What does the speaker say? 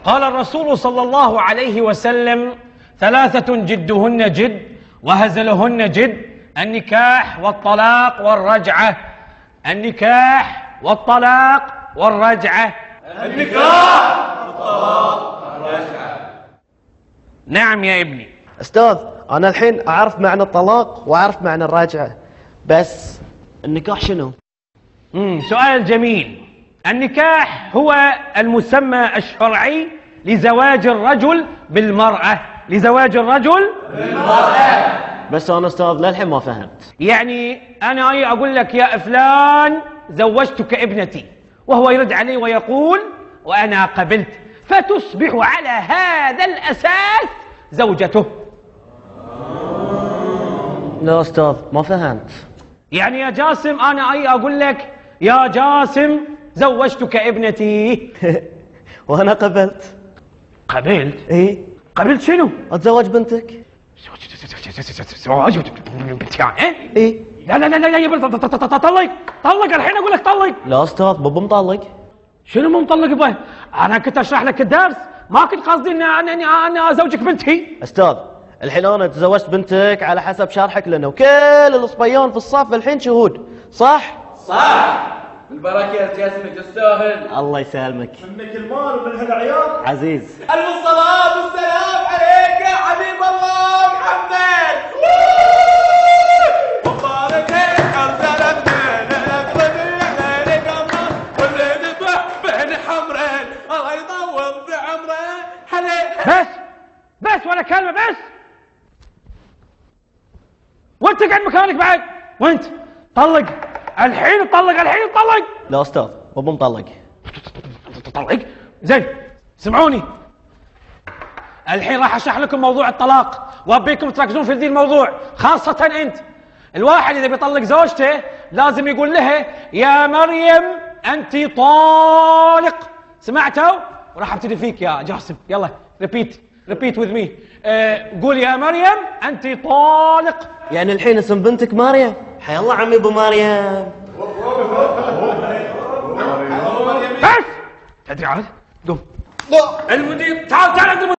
قال الرسول صلى الله عليه وسلم: ثلاثة جدهن جد وهزلهن جد: النكاح والطلاق والرجعة. النكاح والطلاق والرجعة. النكاح والطلاق والرجعة. نعم يا ابني. أستاذ، أنا الحين أعرف معنى الطلاق وأعرف معنى الرجعة، بس النكاح شنو؟ سؤال جميل. النكاح هو المسمى الشرعي لزواج الرجل بالمرأة. لزواج الرجل بالمرأة. بس أنا أستاذ للحين ما فهمت. يعني أنا أقول لك: يا فلان زوجتك ابنتي، وهو يرد علي ويقول: وأنا قبلت، فتصبح على هذا الأساس زوجته. لا أستاذ ما فهمت. يعني يا جاسم أنا أقول لك: يا جاسم زوجتك ابنتي. وأنا قبلت. قبلت؟ إيه. قبلت شنو؟ أتزوج بنتك. زواج بنتي يعني؟ إيه. لا لا لا لا يا ابني، طلق الحين أقول لك طلق. لا أستاذ بابا مطلق. شنو مو مطلق به؟ أنا كنت أشرح لك الدرس، ما كنت قصدي أن أزوجك بنتي. أستاذ الحين أنا تزوجت بنتك على حسب شرحك لنا، وكل الصبيان في الصف الحين شهود، صح؟ صح. البركة يا جسمك تستاهل. الله يسلمك. منك المال ومن هالعيال. عزيز. ألف الصلاة والسلام عليك يا حبيب الله محمد. مبارك أرسلت بينك بين قمر واللي ذبح بين حمرين الله يطول بعمره. حليل. بس ولا كلمة بس. وانت قاعد مكانك بعد. وانت طلق الحين، طلق الحين، طلق. لا أستاذ بابا مطلق. طلق. زين سمعوني، الحين راح اشرح لكم موضوع الطلاق، وابيكم تركزون في ذي الموضوع، خاصة انت. الواحد اذا بيطلق زوجته لازم يقول لها: يا مريم انت طالق. سمعتوا؟ وراح ابتدي فيك يا جاسم. يلا ريبيت وذ مي. قول: يا مريم انت طالق. يعني الحين اسم بنتك مريم؟ حي الله عمي ابو مريم. بس تدري عاد؟ قوم. المدير تعال عند المدير.